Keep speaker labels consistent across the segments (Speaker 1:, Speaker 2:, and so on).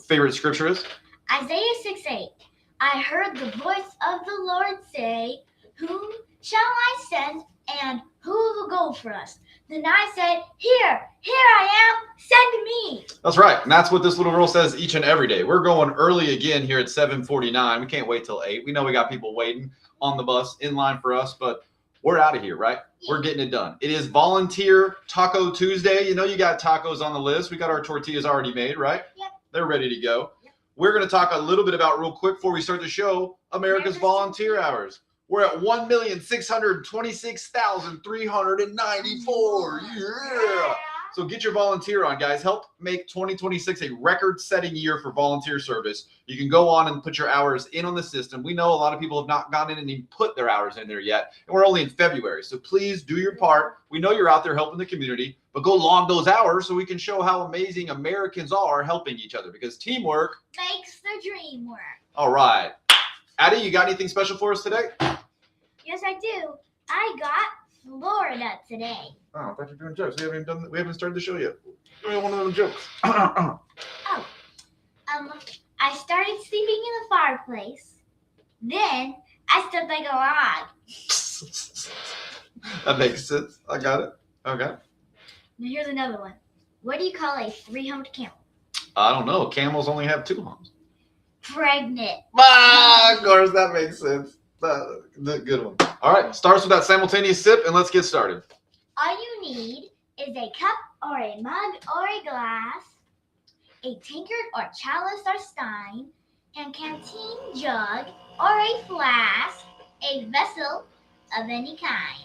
Speaker 1: favorite scripture is?
Speaker 2: Isaiah 6:8. I heard the voice of the Lord say, whom shall I send, and who will go for us? Then I said, here I am, send me.
Speaker 1: That's right. And that's what this little girl says each and every day. We're going early again here at 7:49. We can't wait till 8. We know we got people waiting on the bus in line for us, but we're out of here, right?
Speaker 2: Yeah.
Speaker 1: We're getting it done. It is Volunteer Taco Tuesday. You know you got tacos on the list. We got our tortillas already made, right?
Speaker 2: Yep.
Speaker 1: They're ready to go.
Speaker 2: Yep.
Speaker 1: We're going to talk a little bit about, real quick before we start the show, America's volunteer hours. We're at 1,626,394. Yeah. So get your volunteer on, guys. Help make 2026 a record-setting year for volunteer service. You can go on and put your hours in on the system. We know a lot of people have not gone in and even put their hours in there yet, and we're only in February. So please do your part. We know you're out there helping the community, but go log those hours so we can show how amazing Americans are helping each other, because teamwork
Speaker 2: makes the dream work.
Speaker 1: All right. Addie, you got anything special for us today?
Speaker 2: Yes, I do. I got Florida today.
Speaker 1: Oh, I thought you were doing jokes. We haven't started the show yet. We one of them jokes.
Speaker 2: I started sleeping in the fireplace. Then I slept like a log.
Speaker 1: That makes sense. I got it. Okay.
Speaker 2: Now here's another one. What do you call a 3-humped camel?
Speaker 1: I don't know. Camels only have 2 humps.
Speaker 2: Pregnant.
Speaker 1: Of course, that makes sense. The good one. All right. Starts with that simultaneous sip, and let's get started.
Speaker 2: All you need is a cup or a mug or a glass, a tankard or chalice or stein, and canteen jug or a flask, a vessel of any kind.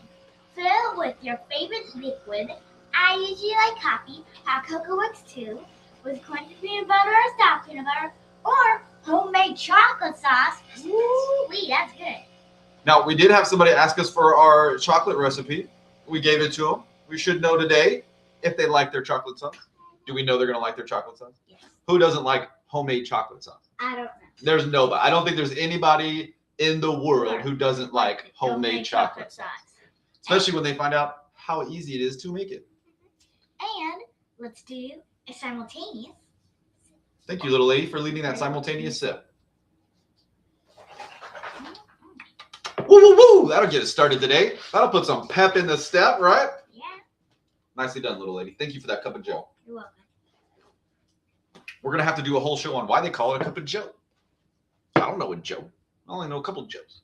Speaker 2: Fill with your favorite liquid. I usually like coffee, hot cocoa works too, with crunchy peanut butter or soft peanut butter, or homemade chocolate sauce. Ooh-wee, that's good.
Speaker 1: Now, we did have somebody ask us for our chocolate recipe. We gave it to them. We should know today if they like their chocolate sauce. Do we know they're going to like their chocolate sauce?
Speaker 2: Yes.
Speaker 1: Who doesn't like homemade chocolate sauce?
Speaker 2: I don't know.
Speaker 1: There's nobody. I don't think there's anybody in the world who doesn't like homemade chocolate sauce. Especially when they find out how easy it is to make it.
Speaker 2: And let's do a simultaneous.
Speaker 1: Thank you, little lady, for leading that simultaneous sip. Woo, woo, woo. That'll get us started today. That'll put some pep in the step, right?
Speaker 2: Yeah.
Speaker 1: Nicely done, little lady. Thank you for that cup of joe.
Speaker 2: You're welcome.
Speaker 1: We're going to have to do a whole show on why they call it a cup of joe. I don't know a joe. I only know a couple of joes.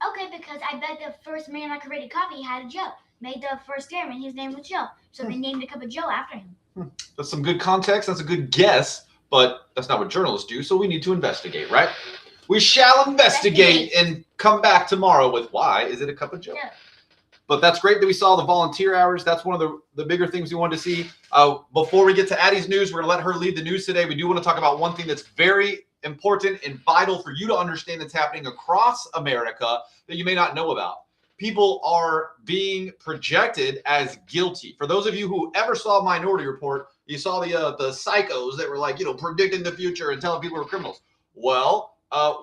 Speaker 2: Okay, because I bet the first man that created coffee had a Joe. Made the first experiment, his name was Joe. So they named a cup of Joe after him.
Speaker 1: That's some good context. That's a good guess, but that's not what journalists do, so we need to investigate, right? We shall investigate and come back tomorrow with why is it a cup of joe.
Speaker 2: Yeah.
Speaker 1: But that's great that we saw the volunteer hours. That's one of the bigger things we wanted to see. Before we get to Addie's news, we're going to let her lead the news today. We do want to talk about one thing that's very important and vital for you to understand that's happening across America that you may not know about. People are being projected as guilty. For those of you who ever saw Minority Report, you saw the psychos that were like, predicting the future and telling people we're criminals. Well,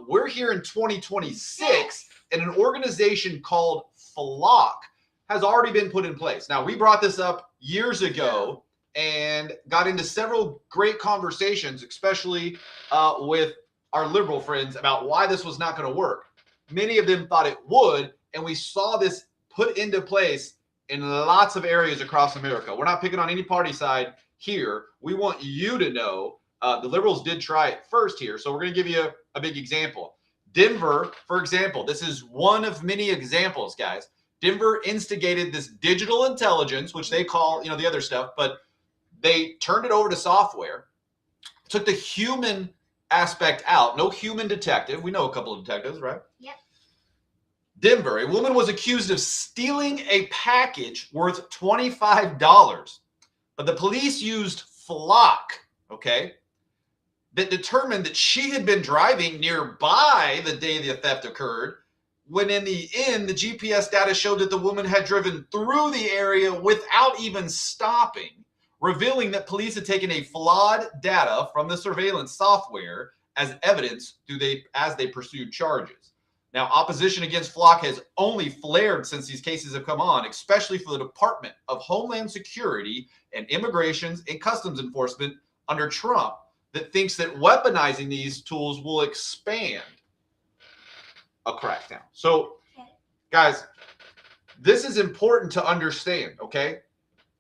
Speaker 1: we're here in 2026, and an organization called Flock has already been put in place. Now, we brought this up years ago and got into several great conversations, especially with our liberal friends, about why this was not going to work. Many of them thought it would, and we saw this put into place in lots of areas across America. We're not picking on any party side here. We want you to know the liberals did try it first here, so we're going to give you a big example. Denver, for example, this is one of many examples, guys. Denver instigated this digital intelligence, which they call, the other stuff, but they turned it over to software, took the human aspect out. No human detective. We know a couple of detectives, right?
Speaker 2: Yep.
Speaker 1: Denver, a woman was accused of stealing a package worth $25, but the police used Flock, okay, that determined that she had been driving nearby the day the theft occurred, when in the end, the GPS data showed that the woman had driven through the area without even stopping, revealing that police had taken a flawed data from the surveillance software as evidence as they pursued charges. Now, opposition against Flock has only flared since these cases have come on, especially for the Department of Homeland Security and Immigrations and Customs Enforcement under Trump. that thinks that weaponizing these tools will expand a crackdown. So, guys, this is important to understand, okay?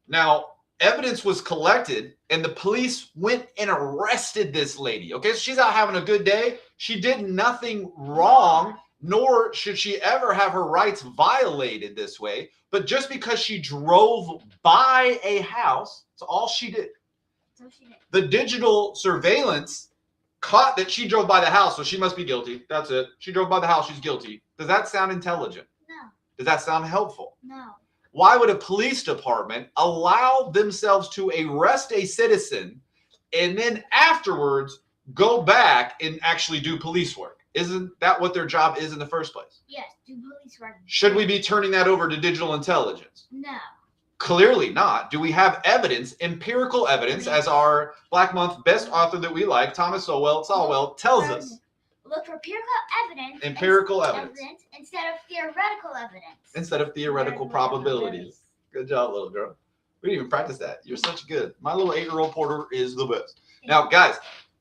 Speaker 1: Now, evidence was collected and the police went and arrested this lady, okay? So she's out having a good day. She did nothing wrong, nor should she ever have her rights violated this way. But just because she drove by a house, that's all she did. The digital surveillance caught that she drove by the house, so she must be guilty. That's it. She drove by the house, she's guilty. Does that sound intelligent?
Speaker 2: No.
Speaker 1: Does that sound helpful?
Speaker 2: No.
Speaker 1: Why would a police department allow themselves to arrest a citizen and then afterwards go back and actually do police work? Isn't that what their job is in the first place?
Speaker 2: Yes, do police work.
Speaker 1: Should we be turning that over to digital intelligence?
Speaker 2: No.
Speaker 1: Clearly not. Do we have evidence, empirical evidence, as our Black Month best author that we like, Thomas Sowell, tells us?
Speaker 2: Look for empirical evidence.
Speaker 1: Empirical evidence.
Speaker 2: Instead of theoretical evidence.
Speaker 1: Instead of theoretical probabilities. Good job, little girl. We didn't even practice that. You're such good. My little 8-year-old Porter is the best. Now, guys,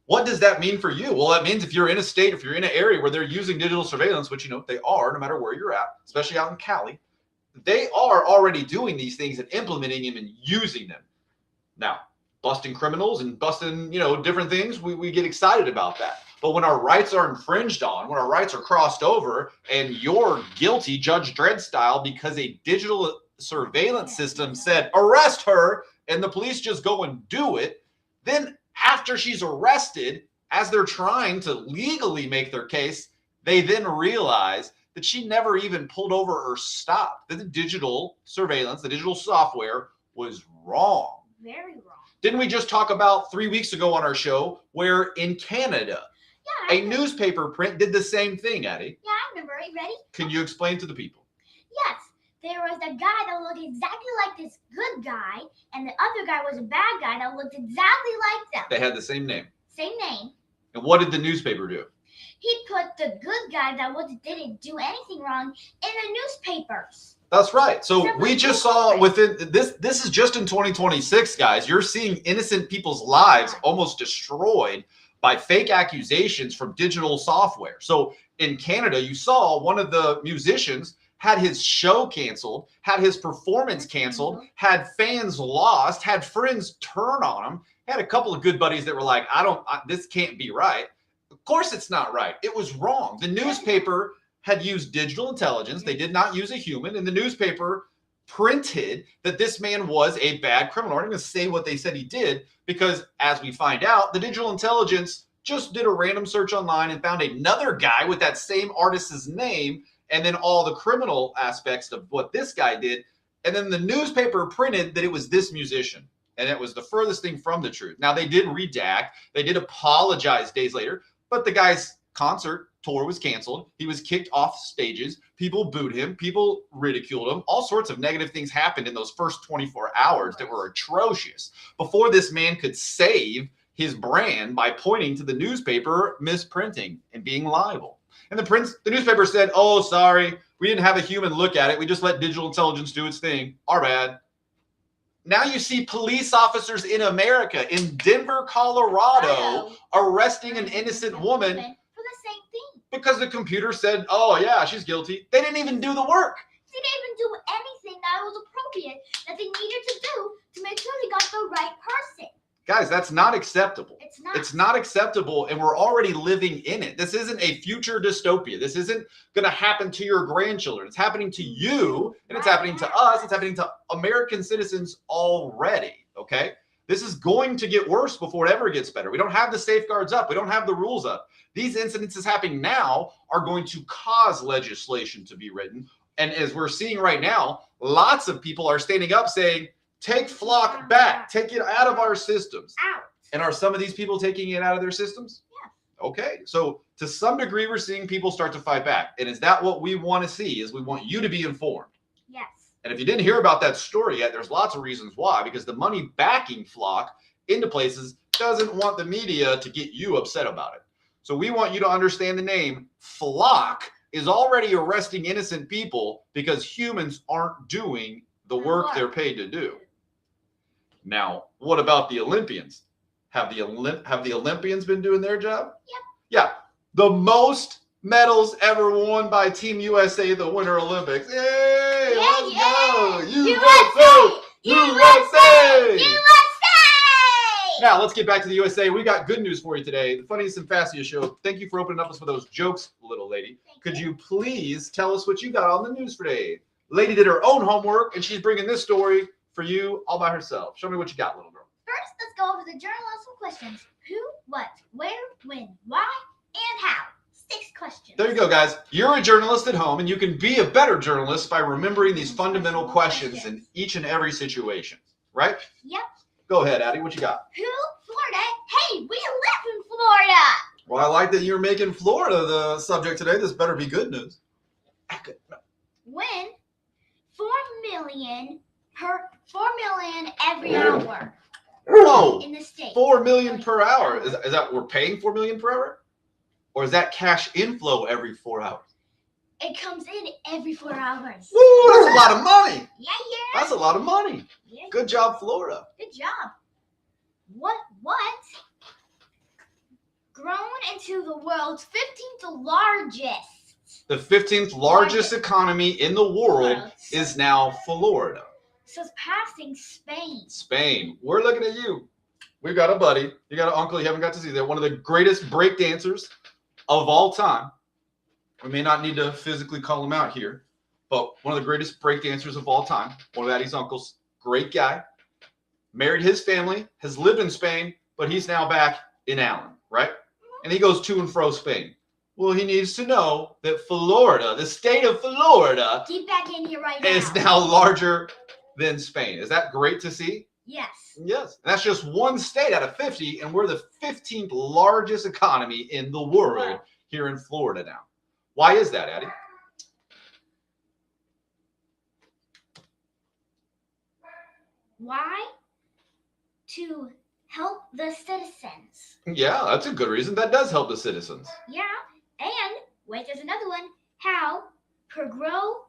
Speaker 1: what does that mean for you? Well, that means if you're in a state, if you're in an area where they're using digital surveillance, which, you know, they are, no matter where you're at, especially out in Cali, they are already doing these things and implementing them and using them. Now, busting criminals and busting, you know, different things, we get excited about that. But when our rights are infringed on, when our rights are crossed over, and you're guilty, Judge Dredd style, because a digital surveillance system said, arrest her, and the police just go and do it, then after she's arrested, as they're trying to legally make their case, they then realize that she never even pulled over or stopped, that the digital surveillance, the digital software was wrong.
Speaker 2: Very wrong.
Speaker 1: Didn't we just talk about 3 weeks ago on our show where in Canada, a newspaper print did the same thing, Addy?
Speaker 2: Yeah, I remember. Are you ready?
Speaker 1: Can you explain to the people?
Speaker 2: Yes. There was a guy that looked exactly like this good guy, and the other guy was a bad guy that looked exactly like them.
Speaker 1: They had the same name.
Speaker 2: Same name.
Speaker 1: And what did the newspaper do?
Speaker 2: He put the good guy that didn't do anything wrong in the newspapers.
Speaker 1: That's right. So we just saw within this is just in 2026, guys. You're seeing innocent people's lives almost destroyed by fake accusations from digital software. So in Canada, you saw one of the musicians had his show canceled, had his performance canceled, had fans lost, had friends turn on him, had a couple of good buddies that were like, this can't be right. Of course it's not right. It was wrong. The newspaper had used digital intelligence. They did not use a human. And the newspaper printed that this man was a bad criminal. I'm not going to say what they said he did, because as we find out, the digital intelligence just did a random search online and found another guy with that same artist's name, and then all the criminal aspects of what this guy did. And then the newspaper printed that it was this musician. And it was the furthest thing from the truth. Now, they did redact. They did apologize days later. But the guy's concert tour was canceled. He was kicked off stages. People booed him. People ridiculed him. All sorts of negative things happened in those first 24 hours that were atrocious before this man could save his brand by pointing to the newspaper misprinting and being liable. And the newspaper said, oh, sorry, we didn't have a human look at it. We just let digital intelligence do its thing. Our bad. Now you see police officers in America, in Denver, Colorado, arresting an innocent woman
Speaker 2: For the same thing.
Speaker 1: because the computer said, oh, yeah, she's guilty. They didn't even do the work.
Speaker 2: They didn't even do anything that was appropriate that they needed to do to make sure they got the right person.
Speaker 1: Guys, that's not acceptable.
Speaker 2: It's not.
Speaker 1: It's not acceptable, and we're already living in it. This isn't a future dystopia. This isn't going to happen to your grandchildren. It's happening to you, and it's happening to us. It's happening to American citizens already, okay? This is going to get worse before it ever gets better. We don't have the safeguards up. We don't have the rules up. These incidences happening now are going to cause legislation to be written, and as we're seeing right now, lots of people are standing up saying, take Flock back. Take it out of our systems.
Speaker 2: Out.
Speaker 1: And are some of these people taking it out of their systems?
Speaker 2: Yeah.
Speaker 1: Okay. So to some degree, we're seeing people start to fight back. And is that what we want to see? Is we want you to be informed.
Speaker 2: Yes.
Speaker 1: And if you didn't hear about that story yet, there's lots of reasons why. Because the money backing Flock into places doesn't want the media to get you upset about it. So we want you to understand the name. Flock is already arresting innocent people because humans aren't doing the work they're paid to do. Now, what about the Olympians? Have the Olympians been doing their job?
Speaker 2: Yep.
Speaker 1: Yeah. The most medals ever won by Team USA at the Winter Olympics. Yay!
Speaker 2: Yeah,
Speaker 1: Let's go!
Speaker 2: USA!
Speaker 1: USA!
Speaker 2: USA!
Speaker 1: Now, let's get back to the USA. We got good news for you today. The Funniest and Fastest Show. Thank you for opening up us with those jokes, little lady. Could you please tell us what you got on the news for today? Lady did her own homework, and she's bringing this story for you all by herself. Show me what you got, little girl.
Speaker 2: First, let's go over the journalism questions. Who, what, where, when, why, and how. 6 questions.
Speaker 1: There you go, guys. You're a journalist at home, and you can be a better journalist by remembering these fundamental questions in each and every situation, right?
Speaker 2: Yep.
Speaker 1: Go ahead, Addy. What you got?
Speaker 2: Who? Florida? Hey, we live in Florida.
Speaker 1: Well, I like that you're making Florida the subject today. This better be good news.
Speaker 2: When 4 million every hour
Speaker 1: Whoa!
Speaker 2: in the state.
Speaker 1: 4 million per hour. Is that we're paying 4 million per hour? Or is that cash inflow every 4 hours?
Speaker 2: It comes in every 4 hours.
Speaker 1: Woo! That's a lot of money.
Speaker 2: Yeah.
Speaker 1: That's a lot of money.
Speaker 2: Yeah.
Speaker 1: Good job, Florida.
Speaker 2: Good job. What? Grown into the world's 15th largest.
Speaker 1: The 15th largest economy in the world is now Florida.
Speaker 2: Surpassing Spain.
Speaker 1: Spain. We're looking at you. We've got a buddy. You got an uncle you haven't got to see. They're one of the greatest break dancers of all time. We may not need to physically call him out here, but one of the greatest break dancers of all time. One of Addy's uncles. Great guy. Married his family. Has lived in Spain, but he's now back in Allen, right? And he goes to and fro Spain. Well, he needs to know that Florida, the state of Florida,
Speaker 2: Get back in here right now.
Speaker 1: is now larger than Spain. Is that great to see?
Speaker 2: Yes.
Speaker 1: Yes. And that's just one state out of 50, and we're the 15th largest economy in the world here in Florida now. Why is that, Addy?
Speaker 2: Why? To help the citizens.
Speaker 1: Yeah, that's a good reason. That does help the citizens.
Speaker 2: Yeah. And, wait, there's another one. How? Grow.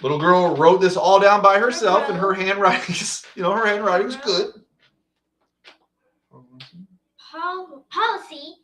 Speaker 1: Little girl wrote this all down by herself, and her handwriting's, her handwriting's good.
Speaker 2: Policy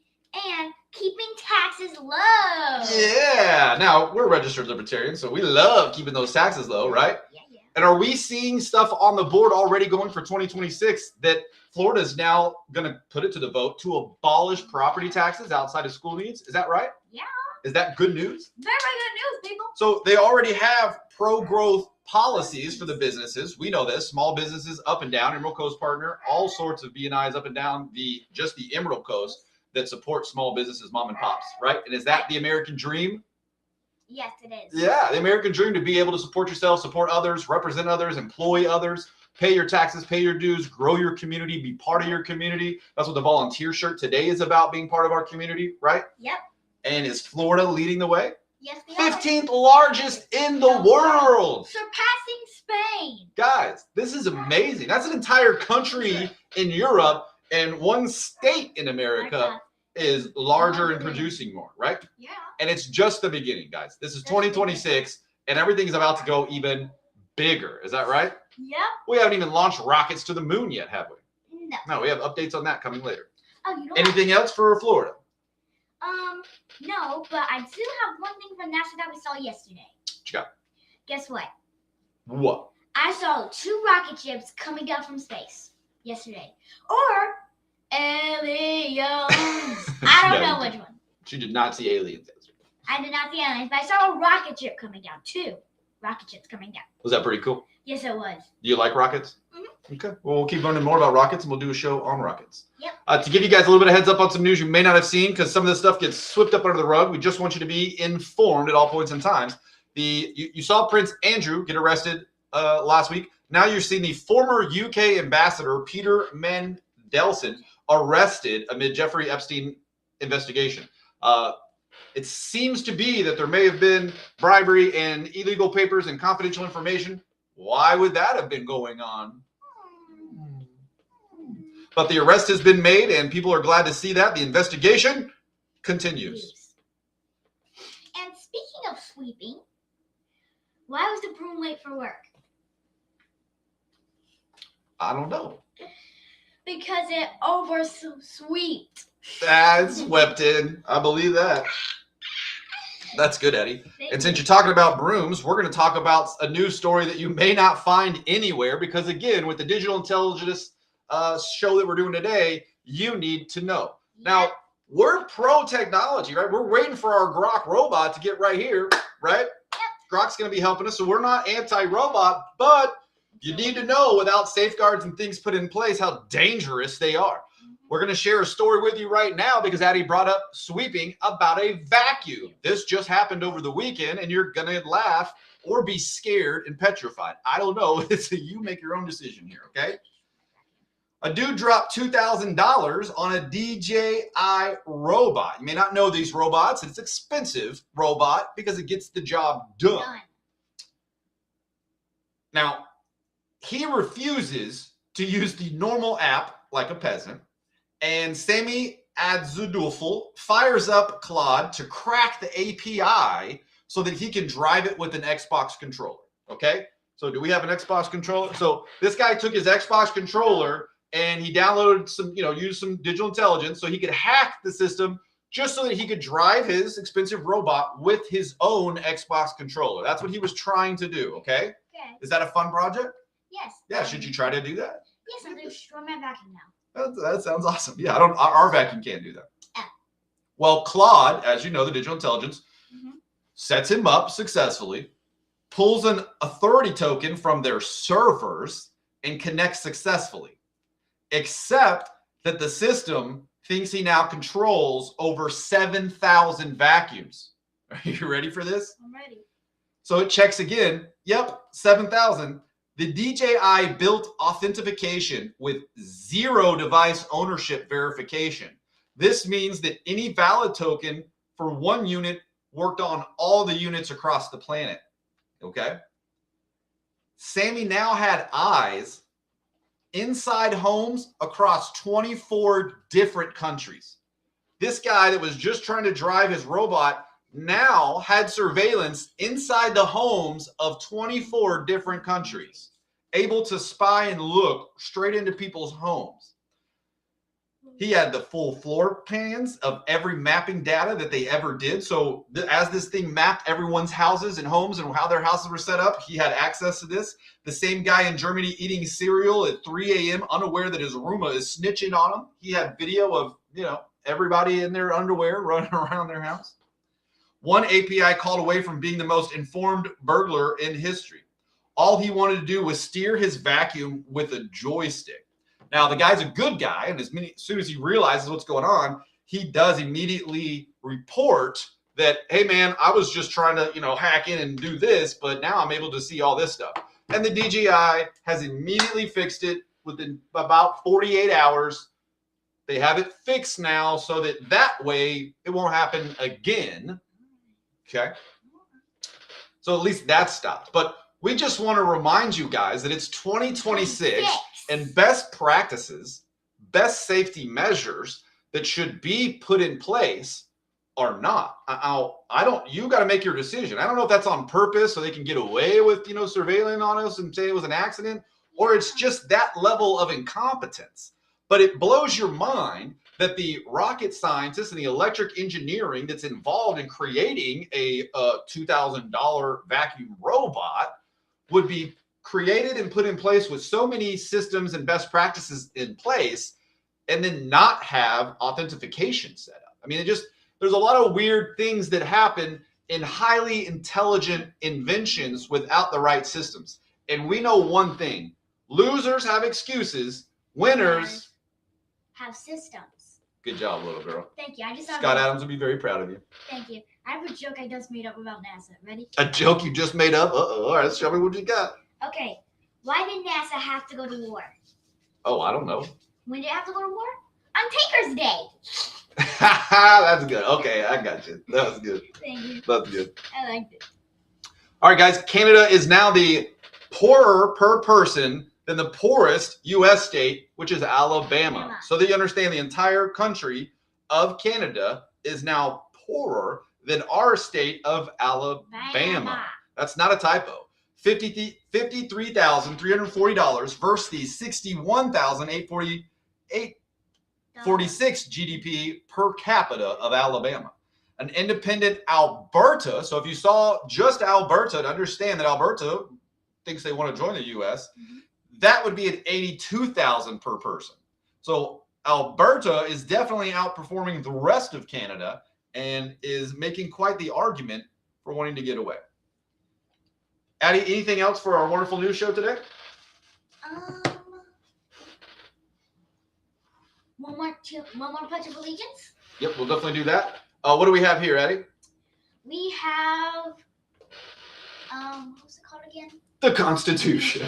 Speaker 2: and keeping taxes low.
Speaker 1: Yeah. Now, we're registered libertarians, so we love keeping those taxes low, right?
Speaker 2: Yeah.
Speaker 1: And are we seeing stuff on the board already going for 2026 that Florida is now going to put it to the vote to abolish property taxes outside of school needs? Is that right?
Speaker 2: Yeah.
Speaker 1: Is that good news?
Speaker 2: Very good news, people.
Speaker 1: So they already have pro-growth policies for the businesses. We know this. Small businesses up and down, Emerald Coast Partner, all sorts of B&Is up and down the Emerald Coast that support small businesses, mom and pops, right? And is that the American dream?
Speaker 2: Yes, it is.
Speaker 1: Yeah, the American dream, to be able to support yourself, support others, represent others, employ others, pay your taxes, pay your dues, grow your community, be part of your community. That's what the volunteer shirt today is about, being part of our community, right?
Speaker 2: Yep.
Speaker 1: And is Florida leading the way?
Speaker 2: Yes, we are.
Speaker 1: 15th largest in the world.
Speaker 2: Surpassing Spain.
Speaker 1: Guys, this is amazing. That's an entire country in Europe, and one state in America is larger and producing more, right?
Speaker 2: Yeah.
Speaker 1: And it's just the beginning, guys. This is 2026, and everything's about to go even bigger. Is that right?
Speaker 2: Yep.
Speaker 1: We haven't even launched rockets to the moon yet, have we?
Speaker 2: No.
Speaker 1: No, we have updates on that coming later.
Speaker 2: Oh, you know
Speaker 1: Anything else for Florida?
Speaker 2: No, but I do have one thing from NASA that we saw yesterday.
Speaker 1: What you got?
Speaker 2: Guess what?
Speaker 1: What?
Speaker 2: I saw 2 rocket ships coming down from space yesterday. Or aliens. I don't know which one.
Speaker 1: She did not see aliens.
Speaker 2: I did not see aliens, but I saw a rocket ship coming down. 2 rocket ships coming down.
Speaker 1: Was that pretty cool?
Speaker 2: Yes, it was.
Speaker 1: Do you like rockets?
Speaker 2: Mm-hmm.
Speaker 1: Okay. Well, we'll keep learning more about rockets, and we'll do a show on rockets.
Speaker 2: Yep.
Speaker 1: To give you guys a little bit of heads up on some news you may not have seen, because some of this stuff gets swept up under the rug. We just want you to be informed at all points in times. You saw Prince Andrew get arrested last week. Now you're seeing the former UK ambassador, Peter Mandelson, arrested amid Jeffrey Epstein investigation. It seems to be that there may have been bribery and illegal papers and confidential information. Why would that have been going on? But the arrest has been made, and people are glad to see that. The investigation continues.
Speaker 2: And speaking of sweeping, why was the broom late for work?
Speaker 1: I don't know.
Speaker 2: Because it overswept.
Speaker 1: That's swept in. I believe that. That's good, Eddie.
Speaker 2: Thank
Speaker 1: And
Speaker 2: you.
Speaker 1: since you're talking about brooms, we're going to talk about a news story that you may not find anywhere because, again, with the digital intelligence show that we're doing today, you need to know.
Speaker 2: Yep.
Speaker 1: Now, we're pro technology, right? We're waiting for our Grok robot to get right here, right?
Speaker 2: Yep.
Speaker 1: Grok's going to be helping us, so we're not anti-robot, but you need to know without safeguards and things put in place how dangerous they are. We're going to share a story with you right now because Addy brought up sweeping about a vacuum. This just happened over the weekend, and you're going to laugh or be scared and petrified. I don't know. It's you make your own decision here, okay? A dude dropped $2,000 on a DJI robot. You may not know these robots. It's an expensive robot because it gets the job done. Now, he refuses to use the normal app like a peasant. And Sami Adzudufel fires up Claude to crack the API so that he can drive it with an Xbox controller. Okay? So do we have an Xbox controller? So this guy took his Xbox controller and he downloaded some, used some digital intelligence so he could hack the system just so that he could drive his expensive robot with his own Xbox controller. That's what he was trying to do. Okay?
Speaker 2: Okay.
Speaker 1: Is that a fun project?
Speaker 2: Yes.
Speaker 1: Yeah. Should you try to do that?
Speaker 2: Yes, I'm going to destroy my vacuum now.
Speaker 1: That sounds awesome. Yeah, our vacuum can't do that. Well, Claude, as you know, the digital intelligence, sets him up successfully, pulls an authority token from their servers, and connects successfully. Except that the system thinks he now controls over 7,000 vacuums. Are you ready for this?
Speaker 2: I'm ready.
Speaker 1: So it checks again. Yep, 7,000. The DJI built authentication with zero device ownership verification. This means that any valid token for one unit worked on all the units across the planet. Okay? Sami now had eyes inside homes across 24 different countries. This guy that was just trying to drive his robot now had surveillance inside the homes of 24 different countries, able to spy and look straight into people's homes. He had the full floor plans of every mapping data that they ever did. So as this thing mapped everyone's houses and homes and how their houses were set up, he had access to this. The same guy in Germany eating cereal at 3 a.m., unaware that his Roomba is snitching on him. He had video of, everybody in their underwear running around their house. One API called away from being the most informed burglar in history. All he wanted to do was steer his vacuum with a joystick. Now, the guy's a good guy, and as soon as he realizes what's going on, he does immediately report that, hey, man, I was just trying to, hack in and do this, but now I'm able to see all this stuff. And the DJI has immediately fixed it within about 48 hours. They have it fixed now so that way it won't happen again. Okay? So at least that stopped. But we just want to remind you guys that it's 2026 and best practices, best safety measures that should be put in place are not. You got to make your decision. I don't know if that's on purpose so they can get away with, surveilling on us and say it was an accident, or it's just that level of incompetence. But it blows your mind that the rocket scientists and the electric engineering that's involved in creating a $2,000 vacuum robot would be created and put in place with so many systems and best practices in place and then not have authentication set up. I mean, there's a lot of weird things that happen in highly intelligent inventions without the right systems. And we know one thing: losers have excuses, winners
Speaker 2: have systems.
Speaker 1: Good job, little girl.
Speaker 2: Thank you.
Speaker 1: Scott Adams would be very proud of you.
Speaker 2: Thank you. I have a joke I just made up about NASA. Ready?
Speaker 1: A joke you just made up? Uh-oh. All right, show me what you got.
Speaker 2: Okay. Why did NASA have to go to war?
Speaker 1: Oh, I don't know.
Speaker 2: When did it have to go to war? On Tinker's Day.
Speaker 1: That's good. Okay, I got you. That was good.
Speaker 2: Thank you.
Speaker 1: That's good.
Speaker 2: I liked it.
Speaker 1: All right, guys. Canada is now the poorer per person than the poorest U.S. state, which is Alabama. So that you understand, the entire country of Canada is now poorer than our state of Alabama. That's not a typo. $53,340 versus the $61,846 GDP per capita of Alabama. An independent Alberta, so if you saw just Alberta, to understand that Alberta thinks they want to join the U.S., that would be at $82,000 per person. So Alberta is definitely outperforming the rest of Canada and is making quite the argument for wanting to get away. Addy, anything else for our wonderful news show today?
Speaker 2: One more Pledge of Allegiance.
Speaker 1: Yep, we'll definitely do that. What do we have here, Addy?
Speaker 2: We have, what's it called again?
Speaker 1: The Constitution.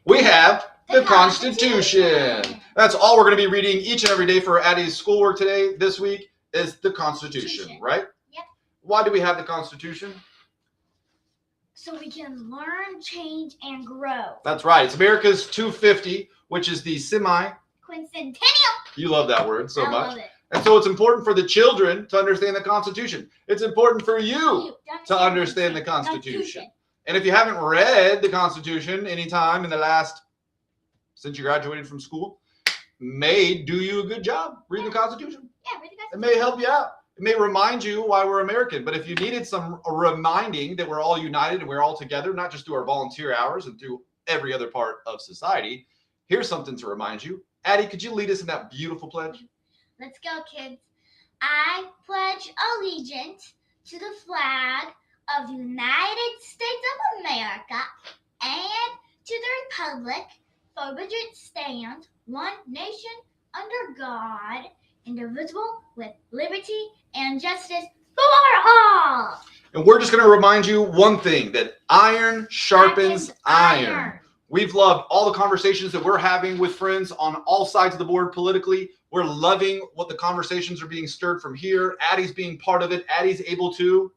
Speaker 1: We have the Constitution. That's all we're going to be reading each and every day for Addy's schoolwork today, this week, is the Constitution, right?
Speaker 2: Yep.
Speaker 1: Why do we have the Constitution?
Speaker 2: So we can learn, change, and grow.
Speaker 1: That's right. It's America's 250, which is the
Speaker 2: Quincentennial.
Speaker 1: You love that word so
Speaker 2: I
Speaker 1: much.
Speaker 2: love it.
Speaker 1: And so it's important for the children to understand the Constitution. It's important for you to understand the Constitution. And if you haven't read the Constitution anytime in the last, since you graduated from school, may do you a good job reading the Constitution.
Speaker 2: Yeah, read the Constitution.
Speaker 1: It may help you out. It may remind you why we're American. But if you needed some reminding that we're all united and we're all together, not just through our volunteer hours and through every other part of society, here's something to remind you. Addy, could you lead us in that beautiful pledge?
Speaker 2: Let's go, kids. I pledge allegiance to the flag of the United States of America and to the republic for which it stands, one nation under God, indivisible, with liberty and justice for all.
Speaker 1: And we're just going to remind you one thing, that iron sharpens iron. We've loved all the conversations that we're having with friends on all sides of the board politically. We're loving what the conversations are being stirred from here. Addy's being part of it. Addy's able to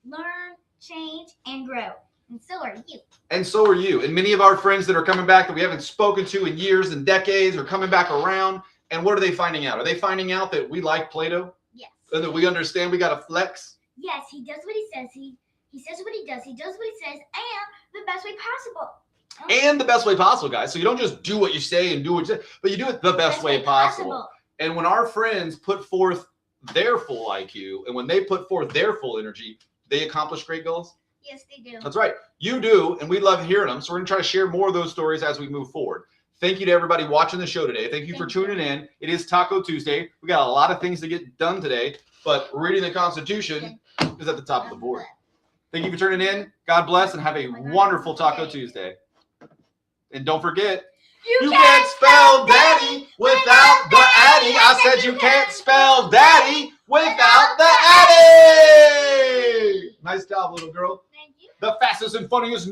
Speaker 2: learn, change, and grow. And so are you.
Speaker 1: And so are you. And many of our friends that are coming back that we haven't spoken to in years and decades are coming back around. And what are they finding out? Are they finding out that we like Play-Doh?
Speaker 2: Yes.
Speaker 1: And that we understand we got to flex?
Speaker 2: Yes, he does what he says. He says what he does. He does what he says, and the best way possible.
Speaker 1: And the best way possible, guys. So you don't just do what you say and do what you say, but you do it the best way possible. And when our friends put forth their full IQ, and when they put forth their full energy, they accomplish great goals.
Speaker 2: Yes, they do.
Speaker 1: That's right. You do, and we love hearing them. So we're going to try to share more of those stories as we move forward. Thank you to everybody watching the show today. Thank you for tuning in. It is Taco Tuesday. We got a lot of things to get done today, but reading the Constitution is at the top of the board. Thank you for tuning in. God bless, and have a wonderful Taco Tuesday. And don't forget, you can't spell daddy without the Addy. I said you can't spell daddy without the Addy. Nice job, little girl.
Speaker 2: Thank you.
Speaker 1: The fastest and funniest news.